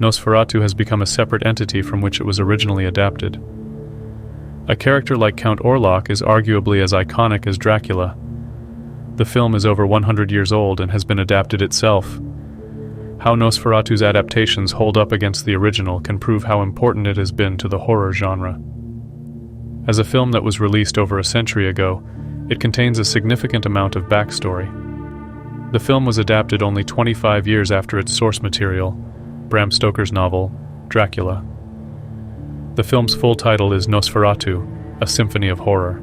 Nosferatu has become a separate entity from which it was originally adapted. A character like Count Orlok is arguably as iconic as Dracula. The film is over 100 years old and has been adapted itself. How Nosferatu's adaptations hold up against the original can prove how important it has been to the horror genre. As a film that was released over a century ago, it contains a significant amount of backstory. The film was adapted only 25 years after its source material, Bram Stoker's novel, Dracula. The film's full title is Nosferatu, a symphony of horror.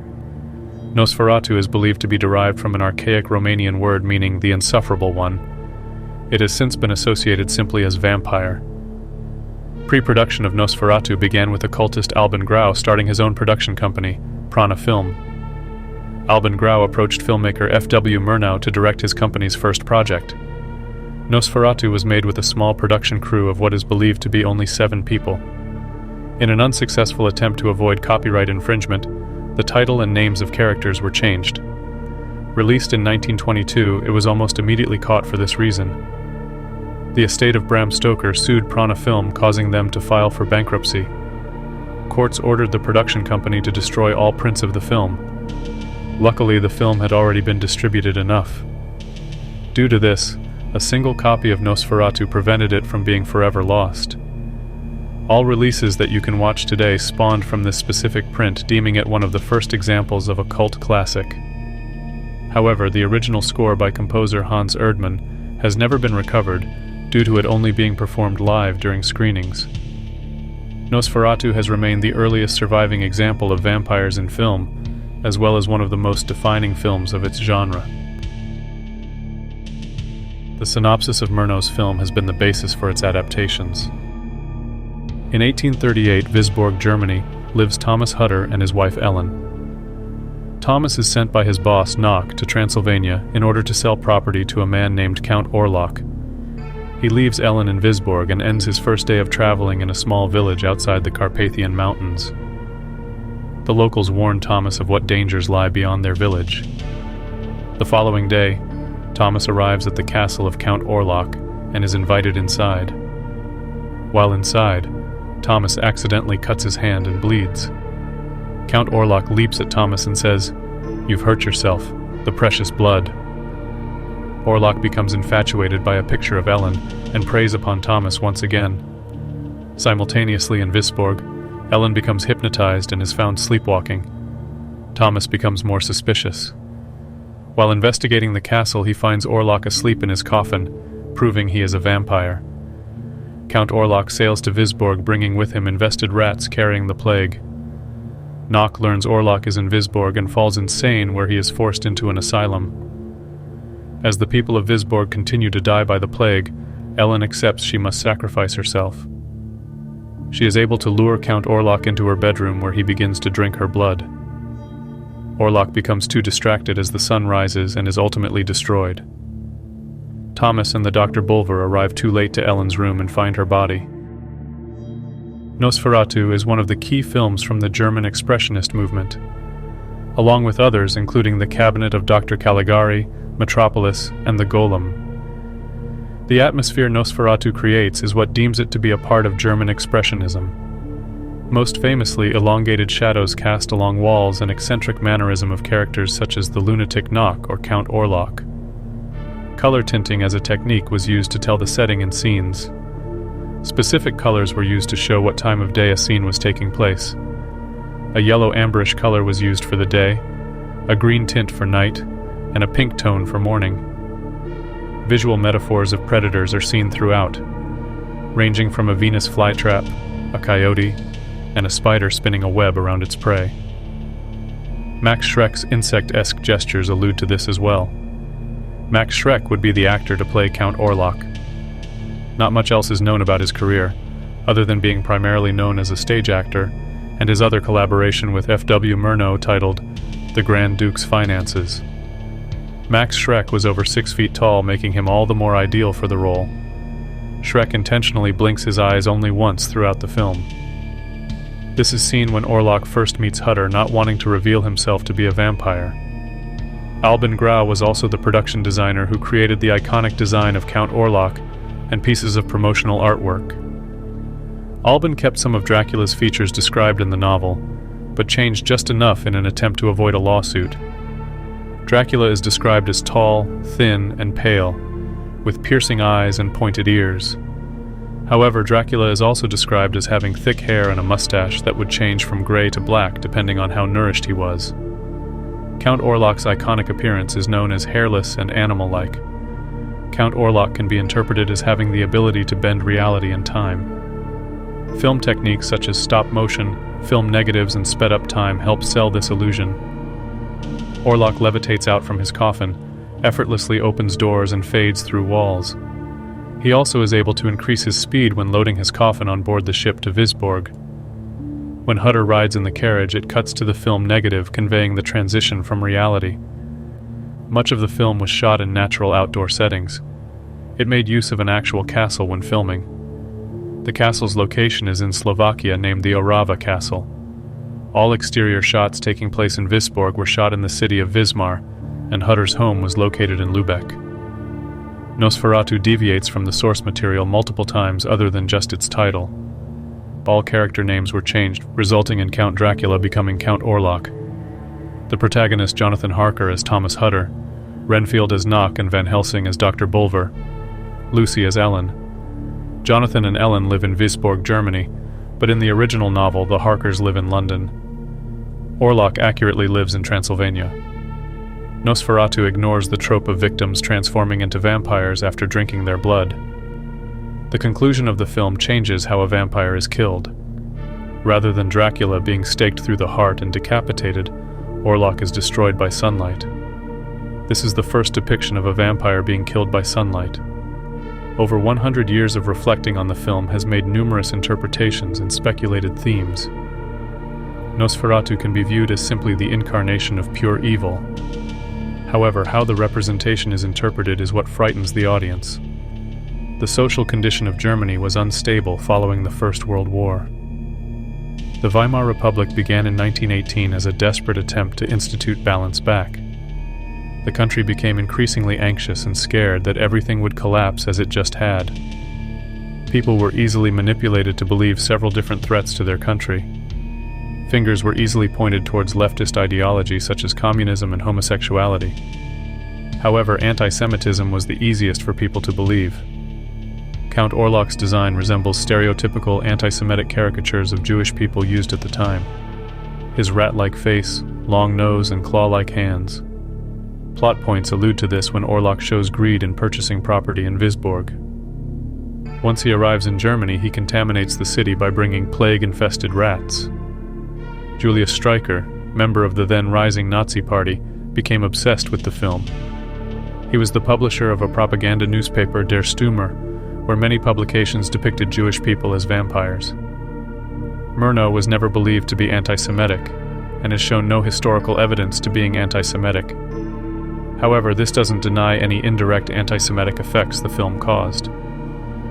Nosferatu is believed to be derived from an archaic Romanian word meaning the insufferable one. It has since been associated simply as vampire. Pre-production of Nosferatu began with occultist Albin Grau starting his own production company, Prana Film. Albin Grau approached filmmaker F.W. Murnau to direct his company's first project. Nosferatu was made with a small production crew of what is believed to be only 7 people. In an unsuccessful attempt to avoid copyright infringement, the title and names of characters were changed. Released in 1922, it was almost immediately caught for this reason. The estate of Bram Stoker sued Prana Film, causing them to file for bankruptcy. Courts ordered the production company to destroy all prints of the film. Luckily, the film had already been distributed enough. Due to this, a single copy of Nosferatu prevented it from being forever lost. All releases that you can watch today spawned from this specific print, deeming it one of the first examples of a cult classic. However, the original score by composer Hans Erdmann has never been recovered due to it only being performed live during screenings. Nosferatu has remained the earliest surviving example of vampires in film, as well as one of the most defining films of its genre. The synopsis of Murnau's film has been the basis for its adaptations. In 1838, Visborg, Germany, lives Thomas Hutter and his wife Ellen. Thomas is sent by his boss, Nock, to Transylvania in order to sell property to a man named Count Orlok. He leaves Ellen in Visborg and ends his first day of traveling in a small village outside the Carpathian Mountains. The locals warn Thomas of what dangers lie beyond their village. The following day, Thomas arrives at the castle of Count Orlok and is invited inside. While inside, Thomas accidentally cuts his hand and bleeds. Count Orlok leaps at Thomas and says, "You've hurt yourself, the precious blood." Orlok becomes infatuated by a picture of Ellen and preys upon Thomas once again. Simultaneously in Visborg, Ellen becomes hypnotized and is found sleepwalking. Thomas becomes more suspicious. While investigating the castle, he finds Orlok asleep in his coffin, proving he is a vampire. Count Orlok sails to Visborg, bringing with him infested rats carrying the plague. Nock learns Orlok is in Visborg and falls insane, where he is forced into an asylum. As the people of Visborg continue to die by the plague, Ellen accepts she must sacrifice herself. She is able to lure Count Orlok into her bedroom, where he begins to drink her blood. Orlok becomes too distracted as the sun rises and is ultimately destroyed. Thomas and the Dr. Bulver arrive too late to Ellen's room and find her body. Nosferatu is one of the key films from the German Expressionist movement, along with others including The Cabinet of Dr. Caligari, Metropolis, and The Golem. The atmosphere Nosferatu creates is what deems it to be a part of German Expressionism. Most famously, elongated shadows cast along walls and eccentric mannerism of characters such as the lunatic Nock or Count Orlok. Color tinting as a technique was used to tell the setting and scenes. Specific colors were used to show what time of day a scene was taking place. A yellow amberish color was used for the day, a green tint for night, and a pink tone for morning. Visual metaphors of predators are seen throughout, ranging from a Venus flytrap, a coyote, and a spider spinning a web around its prey. Max Schreck's insect-esque gestures allude to this as well. Max Schreck would be the actor to play Count Orlok. Not much else is known about his career, other than being primarily known as a stage actor, and his other collaboration with F.W. Murnau titled The Grand Duke's Finances. Max Schreck was over 6 feet tall, making him all the more ideal for the role. Schreck intentionally blinks his eyes only once throughout the film. This is seen when Orlok first meets Hutter, not wanting to reveal himself to be a vampire. Albin Grau was also the production designer who created the iconic design of Count Orlok and pieces of promotional artwork. Alban kept some of Dracula's features described in the novel, but changed just enough in an attempt to avoid a lawsuit. Dracula is described as tall, thin, and pale, with piercing eyes and pointed ears. However, Dracula is also described as having thick hair and a mustache that would change from gray to black depending on how nourished he was. Count Orlok's iconic appearance is known as hairless and animal-like. Count Orlok can be interpreted as having the ability to bend reality and time. Film techniques such as stop motion, film negatives, and sped-up time help sell this illusion. Orlok levitates out from his coffin, effortlessly opens doors and fades through walls. He also is able to increase his speed when loading his coffin on board the ship to Visborg. When Hutter rides in the carriage, it cuts to the film negative, conveying the transition from reality. Much of the film was shot in natural outdoor settings. It made use of an actual castle when filming. The castle's location is in Slovakia, named the Orava Castle. All exterior shots taking place in Visborg were shot in the city of Vismar, and Hutter's home was located in Lubeck. Nosferatu deviates from the source material multiple times other than just its title. All character names were changed, resulting in Count Dracula becoming Count Orlok. The protagonist Jonathan Harker as Thomas Hutter, Renfield as Nock, and Van Helsing as Dr. Bulwer, Lucy as Ellen. Jonathan and Ellen live in Visborg, Germany, but in the original novel, the Harkers live in London. Orlok accurately lives in Transylvania. Nosferatu ignores the trope of victims transforming into vampires after drinking their blood. The conclusion of the film changes how a vampire is killed. Rather than Dracula being staked through the heart and decapitated, Orlok is destroyed by sunlight. This is the first depiction of a vampire being killed by sunlight. Over 100 years of reflecting on the film has made numerous interpretations and speculated themes. Nosferatu can be viewed as simply the incarnation of pure evil. However, how the representation is interpreted is what frightens the audience. The social condition of Germany was unstable following the First World War. The Weimar Republic began in 1918 as a desperate attempt to institute balance back. The country became increasingly anxious and scared that everything would collapse as it just had. People were easily manipulated to believe several different threats to their country. Fingers were easily pointed towards leftist ideology such as communism and homosexuality. However, anti-Semitism was the easiest for people to believe. Count Orlok's design resembles stereotypical anti-Semitic caricatures of Jewish people used at the time. His rat-like face, long nose, and claw-like hands. Plot points allude to this when Orlok shows greed in purchasing property in Visborg. Once he arrives in Germany, he contaminates the city by bringing plague-infested rats. Julius Streicher, member of the then rising Nazi Party, became obsessed with the film. He was the publisher of a propaganda newspaper, Der Stürmer, where many publications depicted Jewish people as vampires. Murnau was never believed to be anti-Semitic, and has shown no historical evidence to being anti-Semitic. However, this doesn't deny any indirect anti-Semitic effects the film caused.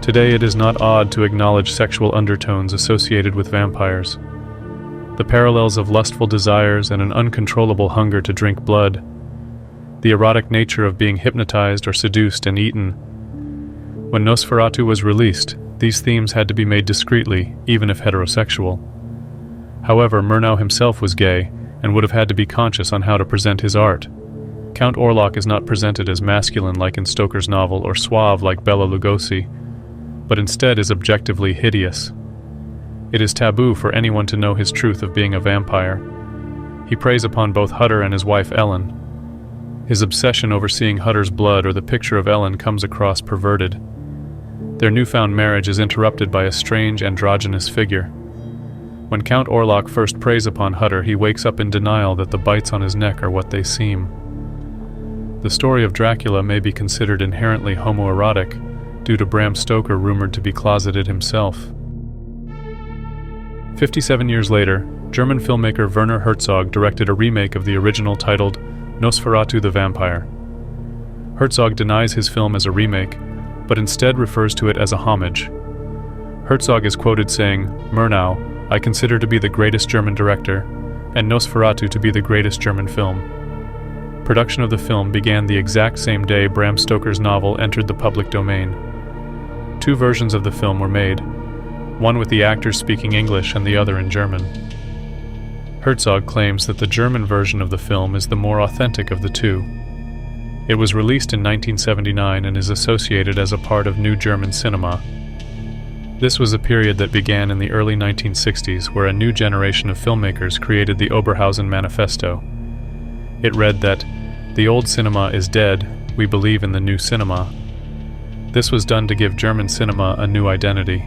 Today it is not odd to acknowledge sexual undertones associated with vampires. The parallels of lustful desires and an uncontrollable hunger to drink blood. The erotic nature of being hypnotized or seduced and eaten. When Nosferatu was released, these themes had to be made discreetly, even if heterosexual. However, Murnau himself was gay and would have had to be conscious on how to present his art. Count Orlok is not presented as masculine like in Stoker's novel or suave like Bela Lugosi, but instead is objectively hideous. It is taboo for anyone to know his truth of being a vampire. He preys upon both Hutter and his wife Ellen. His obsession over seeing Hutter's blood or the picture of Ellen comes across perverted. Their newfound marriage is interrupted by a strange androgynous figure. When Count Orlok first preys upon Hutter, he wakes up in denial that the bites on his neck are what they seem. The story of Dracula may be considered inherently homoerotic due to Bram Stoker rumored to be closeted himself. 57 years later, German filmmaker Werner Herzog directed a remake of the original titled Nosferatu the Vampire. Herzog denies his film as a remake, but instead refers to it as a homage. Herzog is quoted saying, "Murnau, I consider to be the greatest German director, and Nosferatu to be the greatest German film." Production of the film began the exact same day Bram Stoker's novel entered the public domain. Two versions of the film were made. one with the actors speaking English and the other in German. Herzog claims that the German version of the film is the more authentic of the two. It was released in 1979 and is associated as a part of New German cinema. This was a period that began in the early 1960s, where a new generation of filmmakers created the Oberhausen Manifesto. It read that, "The old cinema is dead, we believe in the new cinema." This was done to give German cinema a new identity.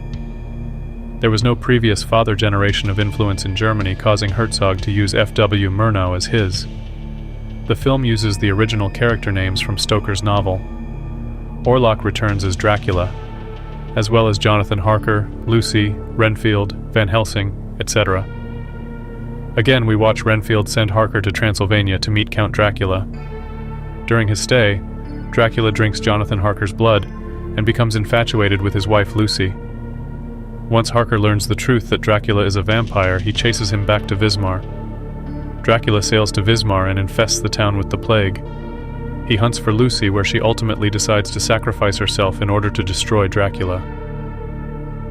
There was no previous father generation of influence in Germany, causing Herzog to use F.W. Murnau as his. The film uses the original character names from Stoker's novel. Orlok returns as Dracula, as well as Jonathan Harker, Lucy, Renfield, Van Helsing, etc. Again, we watch Renfield send Harker to Transylvania to meet Count Dracula. During his stay, Dracula drinks Jonathan Harker's blood and becomes infatuated with his wife Lucy. Once Harker learns the truth that Dracula is a vampire, he chases him back to Wismar. Dracula sails to Wismar and infests the town with the plague. He hunts for Lucy, where she ultimately decides to sacrifice herself in order to destroy Dracula.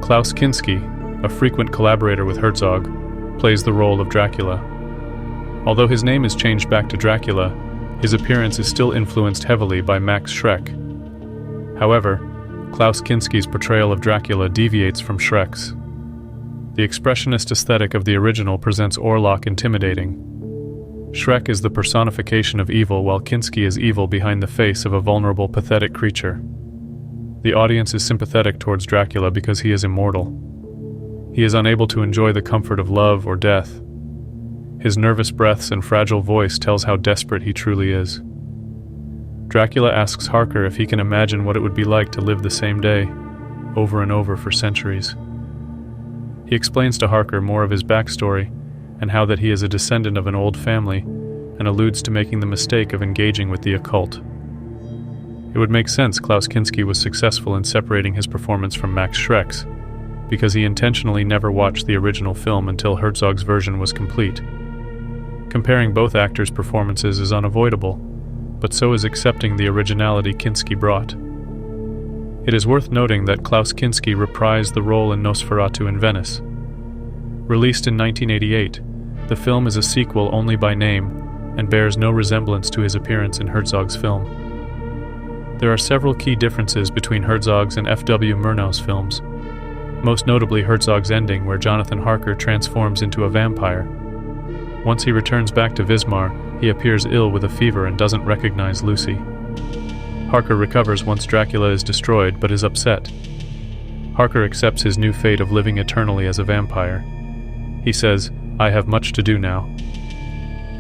Klaus Kinski, a frequent collaborator with Herzog, plays the role of Dracula. Although his name is changed back to Dracula, his appearance is still influenced heavily by Max Schreck. However, Klaus Kinski's portrayal of Dracula deviates from Schreck's. The expressionist aesthetic of the original presents Orlok intimidating. Schreck is the personification of evil, while Kinski is evil behind the face of a vulnerable, pathetic creature. The audience is sympathetic towards Dracula because he is immortal. He is unable to enjoy the comfort of love or death. His nervous breaths and fragile voice tells how desperate he truly is. Dracula asks Harker if he can imagine what it would be like to live the same day, over and over for centuries. He explains to Harker more of his backstory and how that he is a descendant of an old family, and alludes to making the mistake of engaging with the occult. It would make sense Klaus Kinski was successful in separating his performance from Max Schreck's, because he intentionally never watched the original film until Herzog's version was complete. Comparing both actors' performances is unavoidable, but so is accepting the originality Kinski brought. It is worth noting that Klaus Kinski reprised the role in Nosferatu in Venice. Released in 1988, the film is a sequel only by name and bears no resemblance to his appearance in Herzog's film. There are several key differences between Herzog's and F.W. Murnau's films, most notably Herzog's ending, where Jonathan Harker transforms into a vampire. Once he returns back to Wismar, he appears ill with a fever and doesn't recognize Lucy. Harker recovers once Dracula is destroyed, but is upset. Harker accepts his new fate of living eternally as a vampire. He says, "I have much to do now."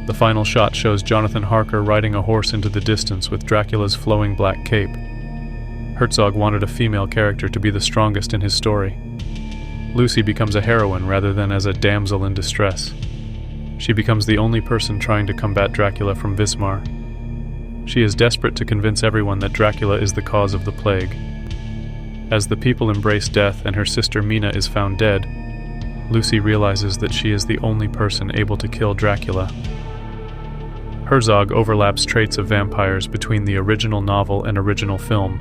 The final shot shows Jonathan Harker riding a horse into the distance with Dracula's flowing black cape. Herzog wanted a female character to be the strongest in his story. Lucy becomes a heroine rather than as a damsel in distress. She becomes the only person trying to combat Dracula from Wismar. She is desperate to convince everyone that Dracula is the cause of the plague. As the people embrace death and her sister Mina is found dead, Lucy realizes that she is the only person able to kill Dracula. Herzog overlaps traits of vampires between the original novel and original film.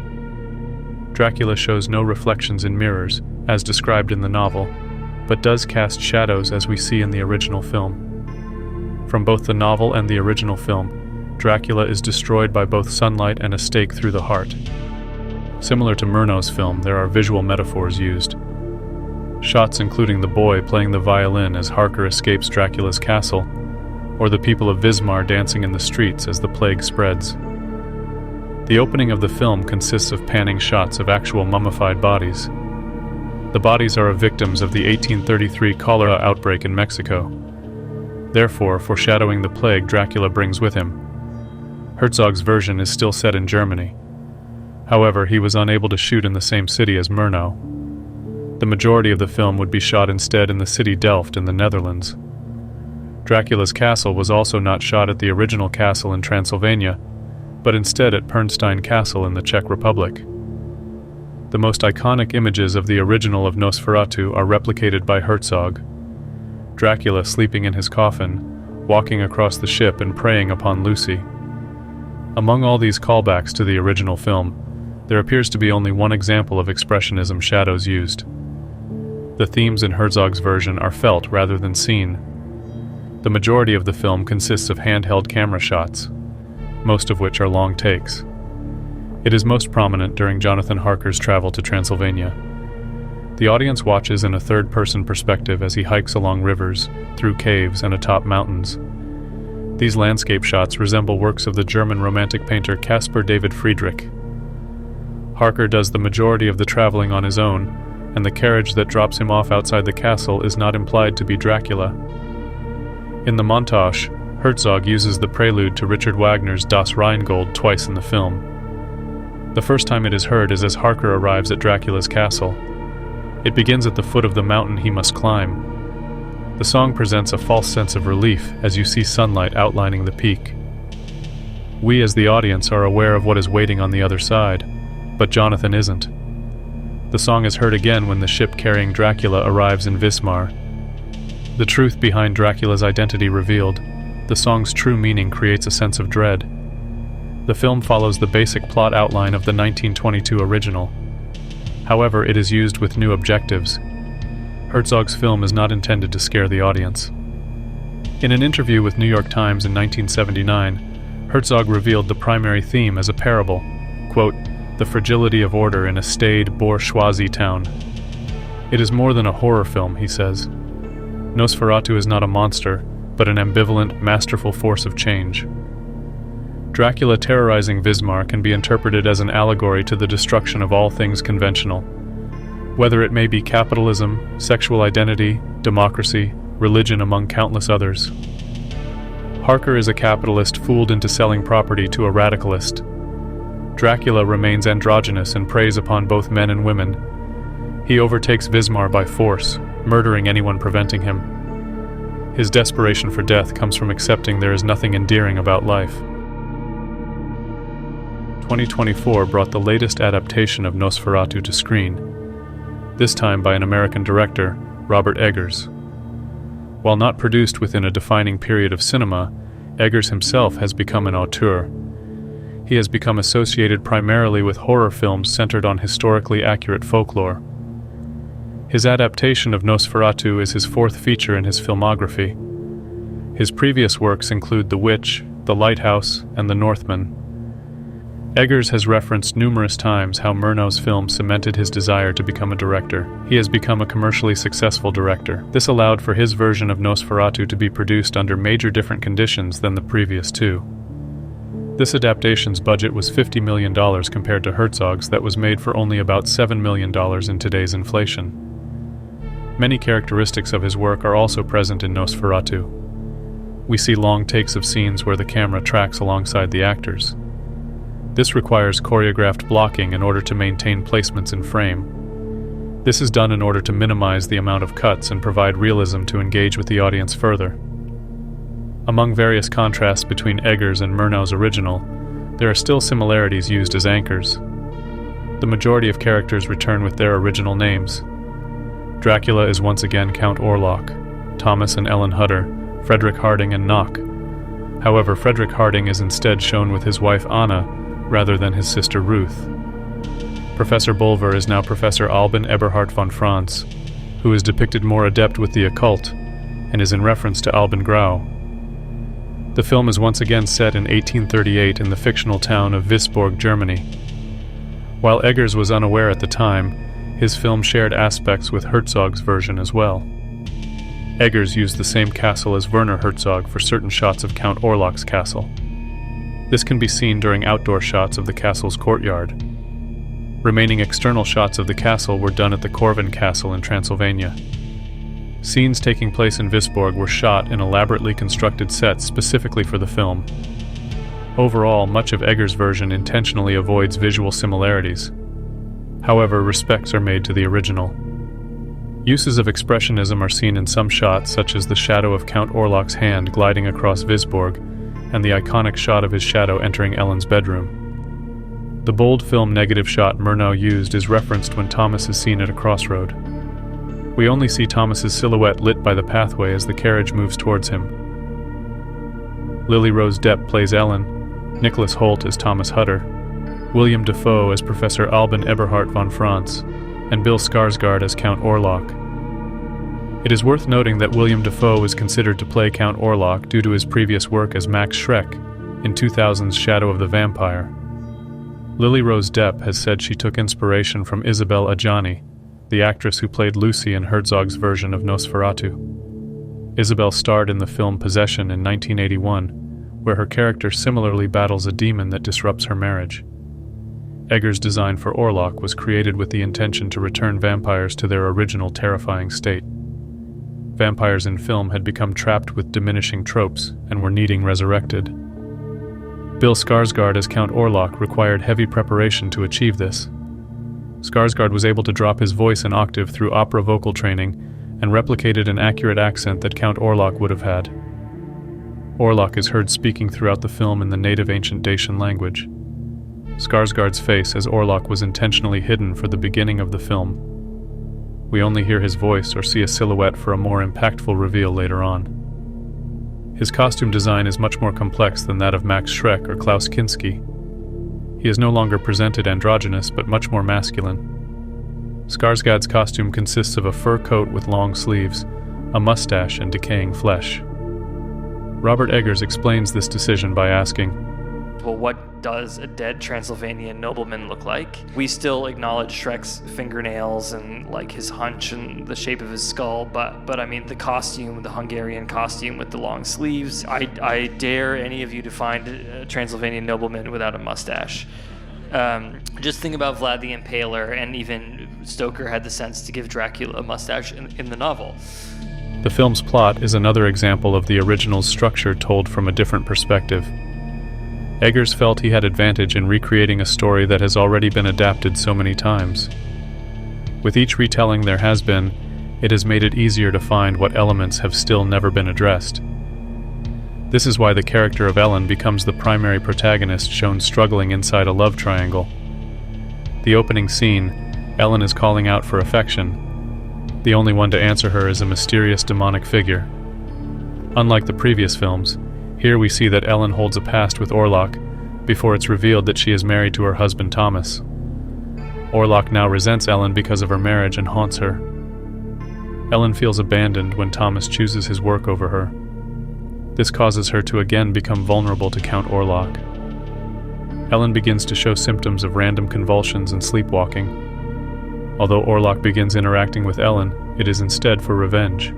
Dracula shows no reflections in mirrors, as described in the novel, but does cast shadows as we see in the original film. From both the novel and the original film, Dracula is destroyed by both sunlight and a stake through the heart. Similar to Murnau's film, there are visual metaphors used. Shots including the boy playing the violin as Harker escapes Dracula's castle, or the people of Wismar dancing in the streets as the plague spreads. The opening of the film consists of panning shots of actual mummified bodies. The bodies are of victims of the 1833 cholera outbreak in Mexico, therefore foreshadowing the plague Dracula brings with him. Herzog's version is still set in Germany. However, he was unable to shoot in the same city as Murnau. The majority of the film would be shot instead in the city Delft in the Netherlands. Dracula's castle was also not shot at the original castle in Transylvania, but instead at Pernstein Castle in the Czech Republic. The most iconic images of the original of Nosferatu are replicated by Herzog. Dracula sleeping in his coffin, walking across the ship and preying upon Lucy. Among all these callbacks to the original film, there appears to be only one example of expressionism shadows used. The themes in Herzog's version are felt rather than seen. The majority of the film consists of handheld camera shots, most of which are long takes. It is most prominent during Jonathan Harker's travel to Transylvania. The audience watches in a third-person perspective as he hikes along rivers, through caves, and atop mountains. These landscape shots resemble works of the German Romantic painter Caspar David Friedrich. Harker does the majority of the traveling on his own, and the carriage that drops him off outside the castle is not implied to be Dracula. In the montage, Herzog uses the prelude to Richard Wagner's Das Rheingold twice in the film. The first time it is heard is as Harker arrives at Dracula's castle. It begins at the foot of the mountain he must climb. The song presents a false sense of relief as you see sunlight outlining the peak. We as the audience are aware of what is waiting on the other side, but Jonathan isn't. The song is heard again when the ship carrying Dracula arrives in Wismar. The truth behind Dracula's identity revealed, the song's true meaning creates a sense of dread. The film follows the basic plot outline of the 1922 original. However, it is used with new objectives. Herzog's film is not intended to scare the audience. In an interview with New York Times in 1979, Herzog revealed the primary theme as a parable, quote, "The fragility of order in a staid, bourgeoisie town." It is more than a horror film, he says. Nosferatu is not a monster, but an ambivalent, masterful force of change. Dracula terrorizing Wismar can be interpreted as an allegory to the destruction of all things conventional, whether it may be capitalism, sexual identity, democracy, religion, among countless others. Harker is a capitalist fooled into selling property to a radicalist. Dracula remains androgynous and preys upon both men and women. He overtakes Wismar by force, murdering anyone preventing him. His desperation for death comes from accepting there is nothing endearing about life. 2024 brought the latest adaptation of Nosferatu to screen, this time by an American director, Robert Eggers. While not produced within a defining period of cinema, Eggers himself has become an auteur. He has become associated primarily with horror films centered on historically accurate folklore. His adaptation of Nosferatu is his fourth feature in his filmography. His previous works include The Witch, The Lighthouse, and The Northman. Eggers has referenced numerous times how Murnau's film cemented his desire to become a director. He has become a commercially successful director. This allowed for his version of Nosferatu to be produced under major different conditions than the previous two. This adaptation's budget was $50 million compared to Herzog's that was made for only about $7 million in today's inflation. Many characteristics of his work are also present in Nosferatu. We see long takes of scenes where the camera tracks alongside the actors. This requires choreographed blocking in order to maintain placements in frame. This is done in order to minimize the amount of cuts and provide realism to engage with the audience further. Among various contrasts between Eggers and Murnau's original, there are still similarities used as anchors. The majority of characters return with their original names. Dracula is once again Count Orlok, Thomas and Ellen Hutter, Frederick Harding and Knock. However, Frederick Harding is instead shown with his wife Anna, rather than his sister Ruth. Professor Bulwer is now Professor Alban Eberhard von Franz, who is depicted more adept with the occult, and is in reference to Alban Grau. The film is once again set in 1838 in the fictional town of Wisborg, Germany. While Eggers was unaware at the time, his film shared aspects with Herzog's version as well. Eggers used the same castle as Werner Herzog for certain shots of Count Orlok's castle. This can be seen during outdoor shots of the castle's courtyard. Remaining external shots of the castle were done at the Corvin Castle in Transylvania. Scenes taking place in Wisborg were shot in elaborately constructed sets specifically for the film. Overall, much of Eggers' version intentionally avoids visual similarities. However, respects are made to the original. Uses of expressionism are seen in some shots, such as the shadow of Count Orlok's hand gliding across Wisborg, and the iconic shot of his shadow entering Ellen's bedroom. The bold film negative shot Murnau used is referenced when Thomas is seen at a crossroad. We only see Thomas's silhouette lit by the pathway as the carriage moves towards him. Lily Rose Depp plays Ellen, Nicholas Hoult as Thomas Hutter, William Dafoe as Professor Alban Eberhard von Franz, and Bill Skarsgård as Count Orlok. It is worth noting that William Dafoe was considered to play Count Orlok due to his previous work as Max Schreck in 2000's Shadow of the Vampire. Lily Rose Depp has said she took inspiration from Isabelle Adjani, the actress who played Lucy in Herzog's version of Nosferatu. Isabelle starred in the film Possession in 1981, where her character similarly battles a demon that disrupts her marriage. Eggers' design for Orlok was created with the intention to return vampires to their original terrifying state. Vampires in film had become trapped with diminishing tropes and were needing resurrected. Bill Skarsgård as Count Orlok required heavy preparation to achieve this. Skarsgård was able to drop his voice an octave through opera vocal training and replicated an accurate accent that Count Orlok would have had. Orlok is heard speaking throughout the film in the native ancient Dacian language. Skarsgård's face as Orlok was intentionally hidden for the beginning of the film. We only hear his voice or see a silhouette for a more impactful reveal later on. His costume design is much more complex than that of Max Schreck or Klaus Kinski. He is no longer presented androgynous, but much more masculine. Skarsgård's costume consists of a fur coat with long sleeves, a mustache, and decaying flesh. Robert Eggers explains this decision by asking, well, what does a dead Transylvanian nobleman look like? We still acknowledge Shrek's fingernails and like his hunch and the shape of his skull, but I mean the costume, the Hungarian costume with the long sleeves. I dare any of you to find a Transylvanian nobleman without a mustache. Just think about Vlad the Impaler, and even Stoker had the sense to give Dracula a mustache in the novel. The film's plot is another example of the original's structure told from a different perspective. Eggers felt he had advantage in recreating a story that has already been adapted so many times. With each retelling there has been, it has made it easier to find what elements have still never been addressed. This is why the character of Ellen becomes the primary protagonist shown struggling inside a love triangle. The opening scene, Ellen is calling out for affection. The only one to answer her is a mysterious demonic figure. Unlike the previous films, here we see that Ellen holds a past with Orlok before it's revealed that she is married to her husband Thomas. Orlok now resents Ellen because of her marriage and haunts her. Ellen feels abandoned when Thomas chooses his work over her. This causes her to again become vulnerable to Count Orlok. Ellen begins to show symptoms of random convulsions and sleepwalking. Although Orlok begins interacting with Ellen, it is instead for revenge.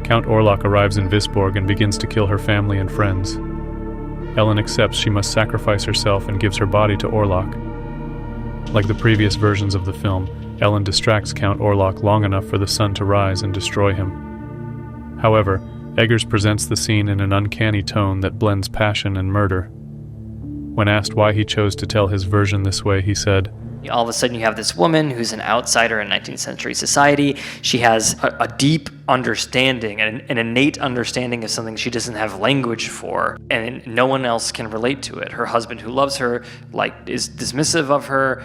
Count Orlok arrives in Visborg and begins to kill her family and friends. Ellen accepts she must sacrifice herself and gives her body to Orlok. Like the previous versions of the film, Ellen distracts Count Orlok long enough for the sun to rise and destroy him. However, Eggers presents the scene in an uncanny tone that blends passion and murder. When asked why he chose to tell his version this way, he said, all of a sudden you have this woman who's an outsider in 19th century society. She has a deep understanding, an innate understanding of something she doesn't have language for, and no one else can relate to it. Her husband, who loves her, is dismissive of her.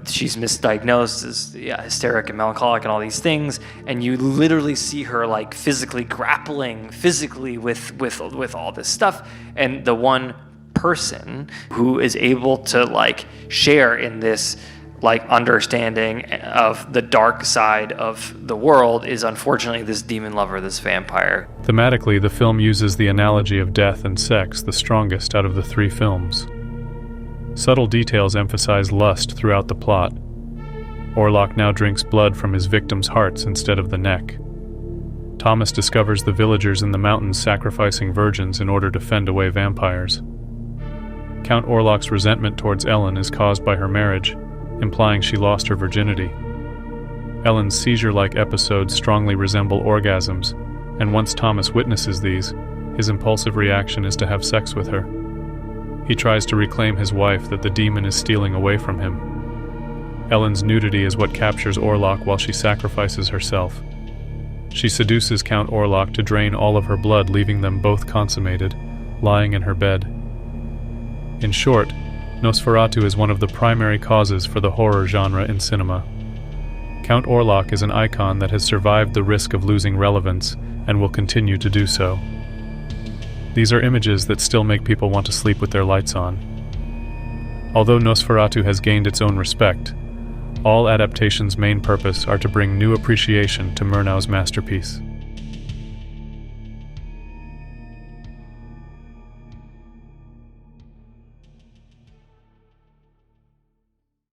She's misdiagnosed as hysteric and melancholic and all these things, and you literally see her physically grappling with all this stuff. And the one person who is able to share in this understanding of the dark side of the world is unfortunately this demon lover, this vampire. Thematically, the film uses the analogy of death and sex the strongest out of the three films. Subtle details emphasize lust throughout the plot. Orlok now drinks blood from his victims' hearts instead of the neck. Thomas discovers the villagers in the mountains sacrificing virgins in order to fend away vampires. Count Orlok's resentment towards Ellen is caused by her marriage, implying she lost her virginity. Ellen's seizure-like episodes strongly resemble orgasms, and once Thomas witnesses these, his impulsive reaction is to have sex with her. He tries to reclaim his wife that the demon is stealing away from him. Ellen's nudity is what captures Orlok while she sacrifices herself. She seduces Count Orlok to drain all of her blood, leaving them both consummated, lying in her bed. In short, Nosferatu is one of the primary causes for the horror genre in cinema. Count Orlok is an icon that has survived the risk of losing relevance and will continue to do so. These are images that still make people want to sleep with their lights on. Although Nosferatu has gained its own respect, all adaptations' main purpose are to bring new appreciation to Murnau's masterpiece.